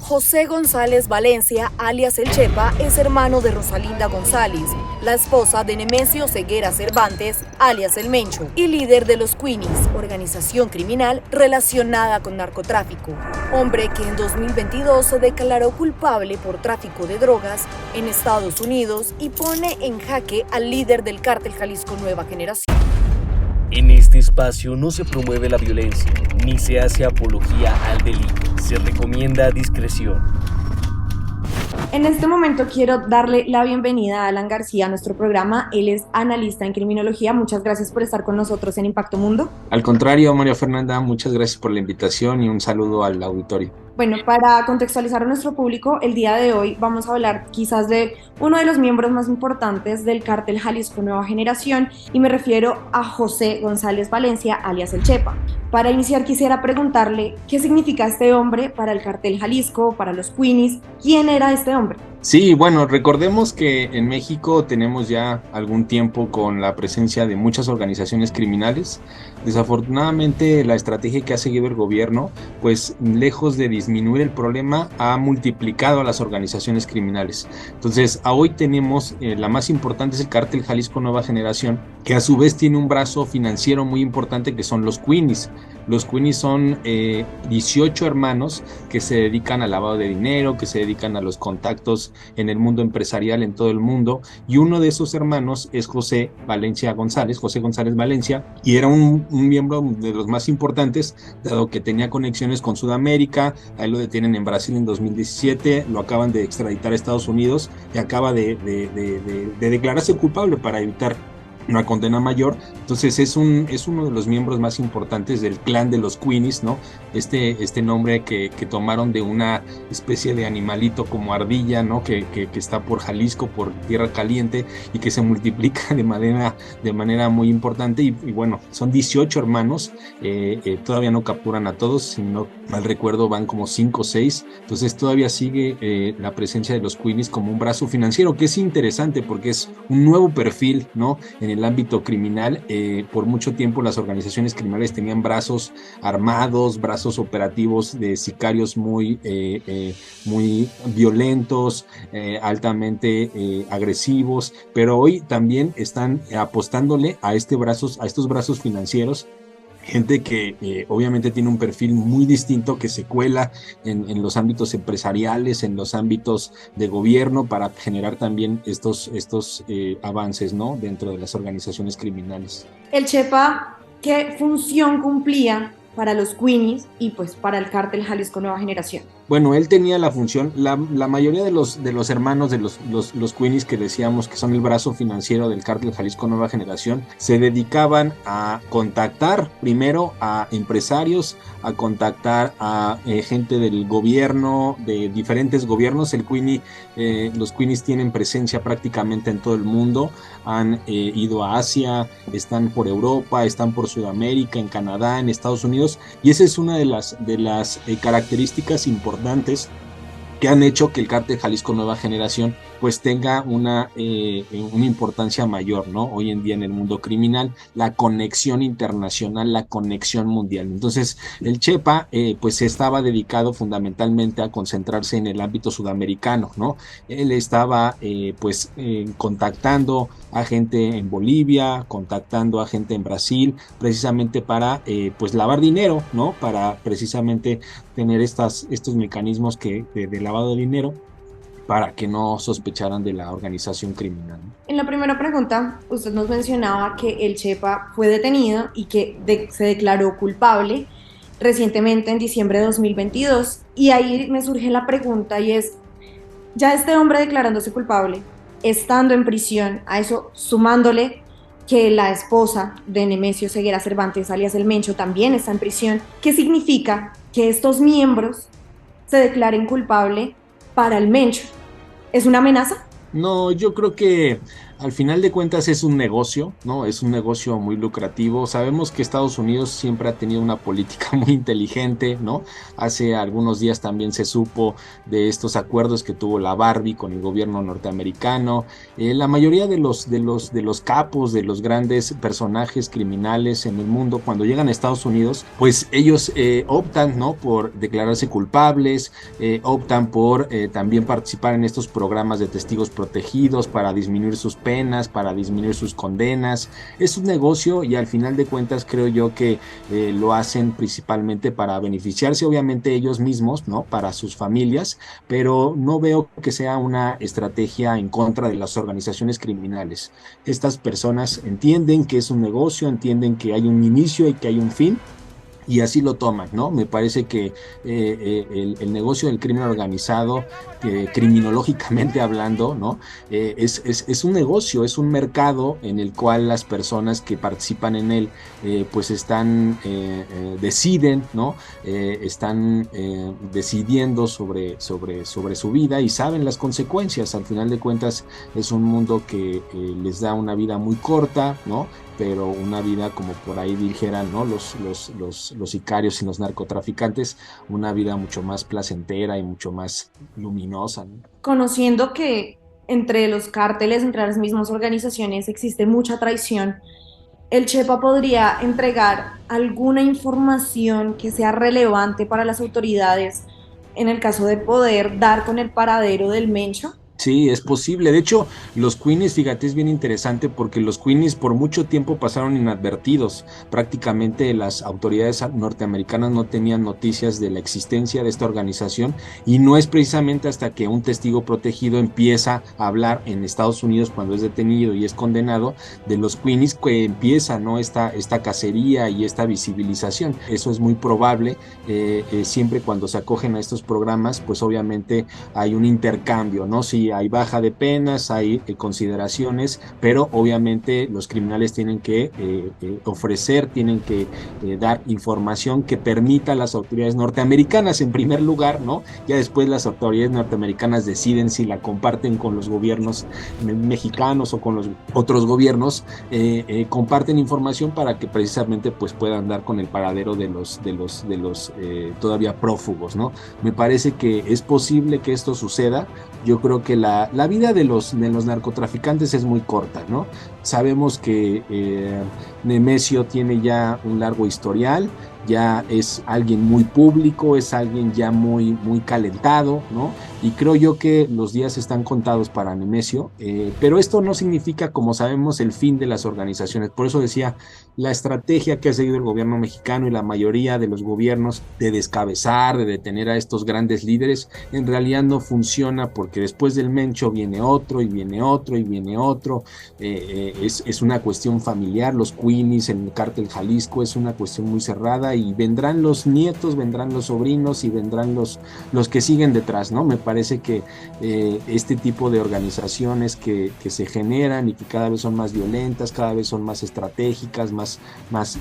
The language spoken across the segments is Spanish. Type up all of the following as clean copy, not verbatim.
José González Valencia, alias El Chepa, es hermano de Rosalinda González, la esposa de Nemesio Ceguera Cervantes, alias El Mencho, y líder de los Queenies, organización criminal relacionada con narcotráfico. Hombre que en 2022 se declaró culpable por tráfico de drogas en Estados Unidos y pone en jaque al líder del cártel Jalisco Nueva Generación. En este espacio no se promueve la violencia, ni se hace apología al delito. Se recomienda discreción. En este momento quiero darle la bienvenida a Alan García a nuestro programa. Él es analista en criminología. Muchas gracias por estar con nosotros en Impacto Mundo. Al contrario, María Fernanda, muchas gracias por la invitación y un saludo al auditorio. Bueno, para contextualizar a nuestro público, el día de hoy vamos a hablar quizás de uno de los miembros más importantes del cártel Jalisco Nueva Generación y me refiero a José González Valencia, alias El Chepa. Para iniciar quisiera preguntarle qué significa este hombre para el cártel Jalisco, para los Queenies. ¿Quién era este hombre? Sí, bueno, recordemos que en México tenemos ya algún tiempo con la presencia de muchas organizaciones criminales. Desafortunadamente, la estrategia que ha seguido el gobierno, pues lejos de disminuir el problema, ha multiplicado a las organizaciones criminales. Entonces, hoy tenemos, la más importante es el cártel Jalisco Nueva Generación, que a su vez tiene un brazo financiero muy importante que son los Queenies. Los Queenies son 18 hermanos que se dedican al lavado de dinero, que se dedican a los contactos en el mundo empresarial en todo el mundo, y uno de esos hermanos es José González Valencia, y era un miembro de los más importantes, dado que tenía conexiones con Sudamérica. A él lo detienen en Brasil en 2017, lo acaban de extraditar a Estados Unidos y acaba de declararse culpable para evitar una condena mayor. Entonces es uno de los miembros más importantes del clan de los Queenies, ¿no? Este nombre que tomaron de una especie de animalito como ardilla, ¿no? Que está por Jalisco, por Tierra Caliente, y que se multiplica de manera muy importante, y bueno, son 18 hermanos, todavía no capturan a todos, si no mal recuerdo van como 5 o 6, entonces todavía sigue la presencia de los Queenies como un brazo financiero, que es interesante porque es un nuevo perfil, ¿no? En el ámbito criminal. Por mucho tiempo las organizaciones criminales tenían brazos armados, brazos operativos de sicarios muy violentos, altamente agresivos, pero hoy también están apostándole a estos brazos financieros. Gente que obviamente tiene un perfil muy distinto, que se cuela en los ámbitos empresariales, en los ámbitos de gobierno, para generar también estos avances, ¿no? Dentro de las organizaciones criminales. El Chepa, ¿qué función cumplía para los Queenies y pues para el cártel Jalisco Nueva Generación? Bueno, él tenía la función, la mayoría de los hermanos de los Queenies, que decíamos que son el brazo financiero del cártel Jalisco Nueva Generación, se dedicaban a contactar primero a empresarios, a contactar a gente del gobierno, de diferentes gobiernos. Los Queenies tienen presencia prácticamente en todo el mundo, han ido a Asia, están por Europa, están por Sudamérica, en Canadá, en Estados Unidos, y esa es una de las características importantes que han hecho que el cártel Jalisco Nueva Generación pues tenga una importancia mayor, ¿no? Hoy en día en el mundo criminal, la conexión internacional, la conexión mundial. Entonces, el Chepa pues estaba dedicado fundamentalmente a concentrarse en el ámbito sudamericano, ¿no? Él estaba contactando a gente en Bolivia, contactando a gente en Brasil, precisamente para pues lavar dinero, ¿no? Para precisamente tener estos mecanismos de lavado de dinero, para que no sospecharan de la organización criminal. En la primera pregunta, usted nos mencionaba que el Chepa fue detenido y que se declaró culpable recientemente en diciembre de 2022, y ahí me surge la pregunta, y es, ya este hombre declarándose culpable, estando en prisión, a eso sumándole que la esposa de Nemesio Ceguera Cervantes, alias El Mencho, también está en prisión, ¿qué significa que estos miembros se declaren culpable para El Mencho? ¿Es una amenaza? No, yo creo que Al final de cuentas es un negocio, ¿no? Es un negocio muy lucrativo. Sabemos que Estados Unidos siempre ha tenido una política muy inteligente, ¿no? Hace algunos días también se supo de estos acuerdos que tuvo la Barbie con el gobierno norteamericano. La mayoría de los capos, de los grandes personajes criminales en el mundo, cuando llegan a Estados Unidos, pues ellos optan, ¿no? Por declararse culpables, optan por también participar en estos programas de testigos protegidos para disminuir sus penas, para disminuir sus condenas. Es un negocio y al final de cuentas creo yo que lo hacen principalmente para beneficiarse obviamente ellos mismos, ¿no? Para sus familias, pero no veo que sea una estrategia en contra de las organizaciones criminales. Estas personas entienden que es un negocio, entienden que hay un inicio y que hay un fin, y así lo toman, ¿no? Me parece que el negocio del crimen organizado, criminológicamente hablando, ¿no? Es un negocio, es un mercado en el cual las personas que participan en él, pues deciden, ¿no? Están decidiendo sobre su vida y saben las consecuencias. Al final de cuentas es un mundo que les da una vida muy corta, ¿no? Pero una vida, como por ahí dijeran, ¿no? Los sicarios y los narcotraficantes, una vida mucho más placentera y mucho más luminosa, ¿no? Conociendo que entre los cárteles, entre las mismas organizaciones, existe mucha traición, ¿el Chepa podría entregar alguna información que sea relevante para las autoridades en el caso de poder dar con el paradero del Mencho? Sí, es posible. De hecho, los Queenies, fíjate, es bien interesante porque los Queenies por mucho tiempo pasaron inadvertidos. Prácticamente las autoridades norteamericanas no tenían noticias de la existencia de esta organización y no es precisamente hasta que un testigo protegido empieza a hablar en Estados Unidos cuando es detenido y es condenado de los Queenies que empieza, ¿no? esta cacería y esta visibilización. Eso es muy probable. Siempre cuando se acogen a estos programas, pues obviamente hay un intercambio, ¿no? Si hay baja de penas, hay consideraciones, pero obviamente los criminales tienen que ofrecer, tienen que dar información que permita a las autoridades norteamericanas en primer lugar, ¿no? Ya después las autoridades norteamericanas deciden si la comparten con los gobiernos mexicanos o con los otros gobiernos, comparten información para que precisamente pues puedan dar con el paradero de los todavía prófugos, ¿no? Me parece que es posible que esto suceda. Yo creo que la vida de los narcotraficantes es muy corta, ¿no? Sabemos que Nemesio tiene ya un largo historial, ya es alguien muy público, es alguien ya muy calentado, ¿no? Y creo yo que los días están contados para Nemesio, pero esto no significa, como sabemos, el fin de las organizaciones. Por eso decía, la estrategia que ha seguido el gobierno mexicano y la mayoría de los gobiernos de descabezar, de detener a estos grandes líderes, en realidad no funciona porque después del Mencho viene otro y viene otro y viene otro. Es una cuestión familiar, los Queenies, el cártel Jalisco es una cuestión muy cerrada y vendrán los nietos, vendrán los sobrinos y vendrán los que siguen detrás, ¿no? Me parece que este tipo de organizaciones que se generan y que cada vez son más violentas, cada vez son más estratégicas, más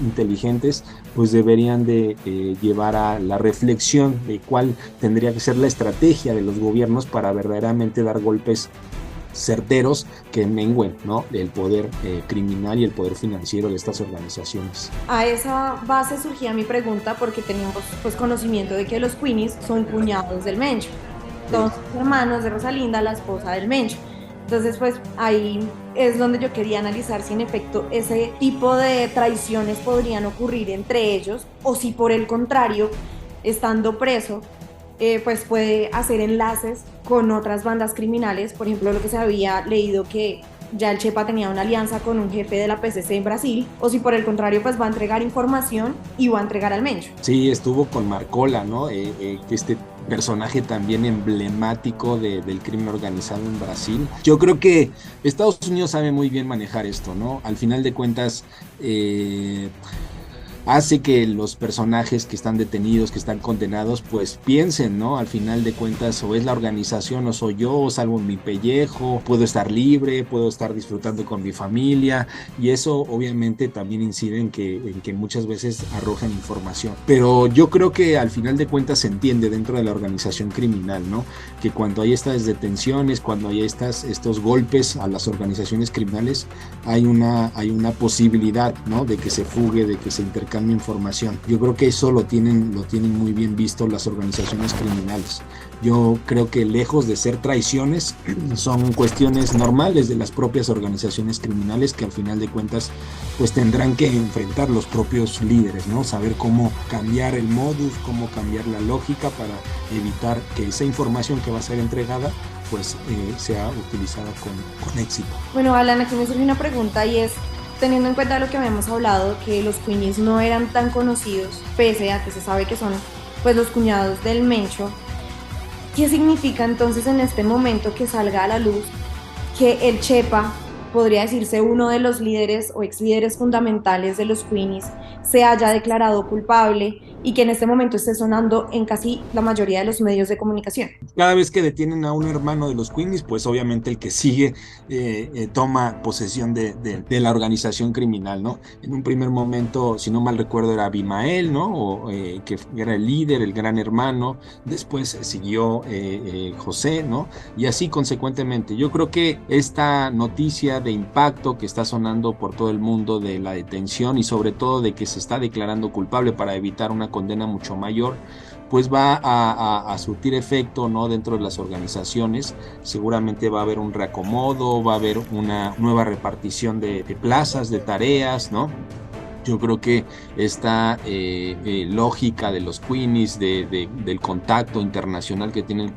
inteligentes, pues deberían de llevar a la reflexión de cuál tendría que ser la estrategia de los gobiernos para verdaderamente dar golpes certeros que mengüen, ¿no? El poder criminal y el poder financiero de estas organizaciones. A esa base surgía mi pregunta porque teníamos pues conocimiento de que los Queenies son cuñados del Mencho, dos hermanos de Rosalinda, la esposa del Mencho. Entonces pues ahí es donde yo quería analizar si en efecto ese tipo de traiciones podrían ocurrir entre ellos o si por el contrario, estando preso, pues puede hacer enlaces con otras bandas criminales. Por ejemplo, lo que se había leído que ya el Chepa tenía una alianza con un jefe de la PCC en Brasil, o si por el contrario pues va a entregar información y va a entregar al Mencho. Sí, estuvo con Marcola, ¿no? Este personaje también emblemático del crimen organizado en Brasil. Yo creo que Estados Unidos sabe muy bien manejar esto, ¿no? Al final de cuentas, hace que los personajes que están detenidos, que están condenados, pues piensen, ¿no? Al final de cuentas, o es la organización o soy yo, o salvo mi pellejo, puedo estar libre, puedo estar disfrutando con mi familia, y eso obviamente también incide en que muchas veces arrojan información. Pero yo creo que al final de cuentas se entiende dentro de la organización criminal, ¿no? Que cuando hay estas detenciones, cuando hay estos golpes a las organizaciones criminales, hay una posibilidad, ¿no? De que se fugue, de que se intercambie información. Yo creo que eso lo tienen muy bien visto las organizaciones criminales. Yo creo que lejos de ser traiciones, son cuestiones normales de las propias organizaciones criminales que al final de cuentas pues tendrán que enfrentar los propios líderes, ¿no? Saber cómo cambiar el modus, cómo cambiar la lógica para evitar que esa información que va a ser entregada pues sea utilizada con éxito. Bueno, Alan, aquí me surge una pregunta y es, teniendo en cuenta lo que habíamos hablado, que los Queenies no eran tan conocidos, pese a que se sabe que son pues los cuñados del Mencho, ¿qué significa entonces en este momento que salga a la luz que el Chepa, podría decirse uno de los líderes o ex líderes fundamentales de los Queenies, se haya declarado culpable y que en este momento esté sonando en casi la mayoría de los medios de comunicación? Cada vez que detienen a un hermano de los Queenies, pues obviamente el que sigue toma posesión de la organización criminal, ¿no? En un primer momento, si no mal recuerdo, era Abimael, ¿no? Que era el líder, el gran hermano. Después siguió José, ¿no? Y así consecuentemente. Yo creo que esta noticia de impacto que está sonando por todo el mundo de la detención y sobre todo de que se está declarando culpable para evitar una condena mucho mayor, pues va a surtir efecto, ¿no? Dentro de las organizaciones. Seguramente va a haber un reacomodo, va a haber una nueva repartición de plazas, de tareas, ¿no? Yo creo que esta lógica de los Queenies, del contacto internacional que tiene el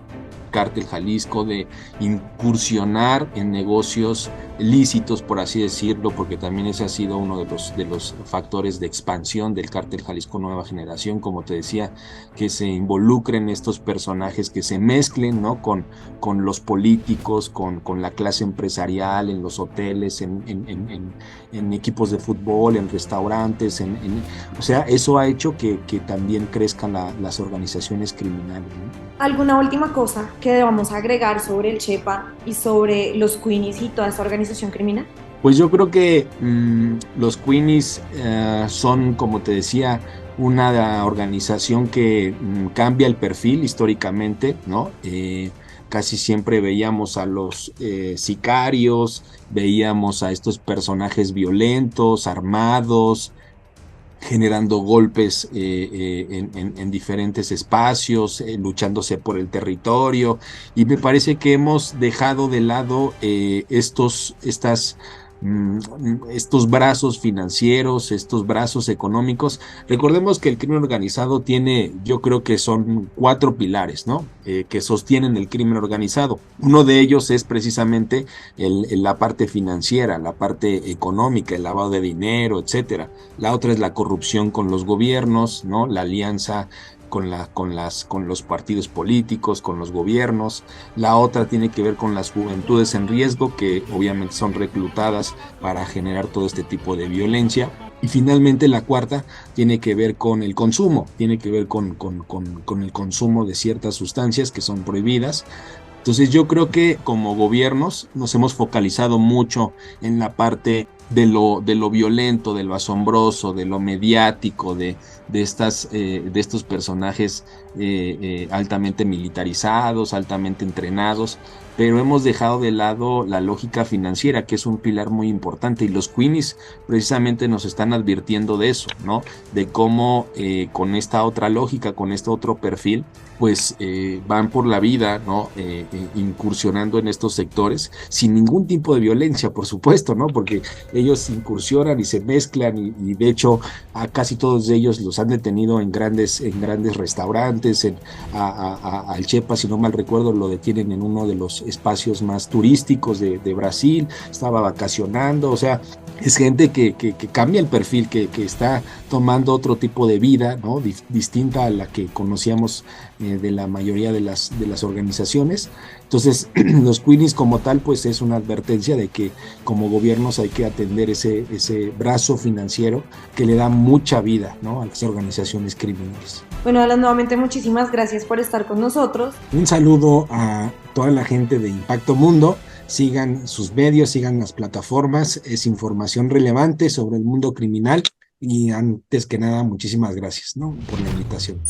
Cártel Jalisco, de incursionar en negocios lícitos, por así decirlo, porque también ese ha sido uno de los factores de expansión del Cártel Jalisco Nueva Generación, como te decía, que se involucren estos personajes, que se mezclen, ¿no? con los políticos, con la clase empresarial, en los hoteles, en equipos de fútbol, en restaurantes, o sea, eso ha hecho que también crezcan las organizaciones criminales, ¿no? ¿Alguna última cosa que debamos agregar sobre el Chepa y sobre los Queenies y toda esta organización criminal? Pues yo creo que los Queenies son, como te decía, una organización que cambia el perfil históricamente, ¿no? Casi siempre veíamos a los sicarios, veíamos a estos personajes violentos, armados, generando golpes en diferentes espacios, luchándose por el territorio, y me parece que hemos dejado de lado estos brazos financieros, estos brazos económicos. Recordemos que el crimen organizado tiene, yo creo que son 4 pilares, ¿no? Que sostienen el crimen organizado. Uno de ellos es precisamente la parte financiera, la parte económica, el lavado de dinero, etcétera. La otra es la corrupción con los gobiernos, ¿no? La alianza con los partidos políticos, con los gobiernos. La otra tiene que ver con las juventudes en riesgo, que obviamente son reclutadas para generar todo este tipo de violencia. Y finalmente la cuarta tiene que ver con el consumo, tiene que ver con el consumo de ciertas sustancias que son prohibidas. Entonces yo creo que como gobiernos nos hemos focalizado mucho en la parte de lo violento, de lo asombroso, de lo mediático, de estos personajes altamente militarizados, altamente entrenados, pero hemos dejado de lado la lógica financiera, que es un pilar muy importante, y los Queenies precisamente nos están advirtiendo de eso, ¿no? De cómo con esta otra lógica, con este otro perfil, pues van por la vida, ¿no? Incursionando en estos sectores sin ningún tipo de violencia, por supuesto, ¿no? Porque ellos incursionan y se mezclan y de hecho a casi todos ellos los han detenido en grandes restaurantes. Al Chepa, si no mal recuerdo, lo detienen en uno de los espacios más turísticos de Brasil, estaba vacacionando, o sea, es gente que cambia el perfil, que está tomando otro tipo de vida, ¿no? Distinta a la que conocíamos de la mayoría de las organizaciones. Entonces, los Queenies como tal, pues es una advertencia de que como gobiernos hay que atender ese brazo financiero que le da mucha vida, ¿no?, a las organizaciones criminales. Bueno, Alan, nuevamente muchísimas gracias por estar con nosotros. Un saludo a toda la gente de Impacto Mundo. Sigan sus medios, sigan las plataformas, es información relevante sobre el mundo criminal y antes que nada, muchísimas gracias, ¿no?, por la invitación.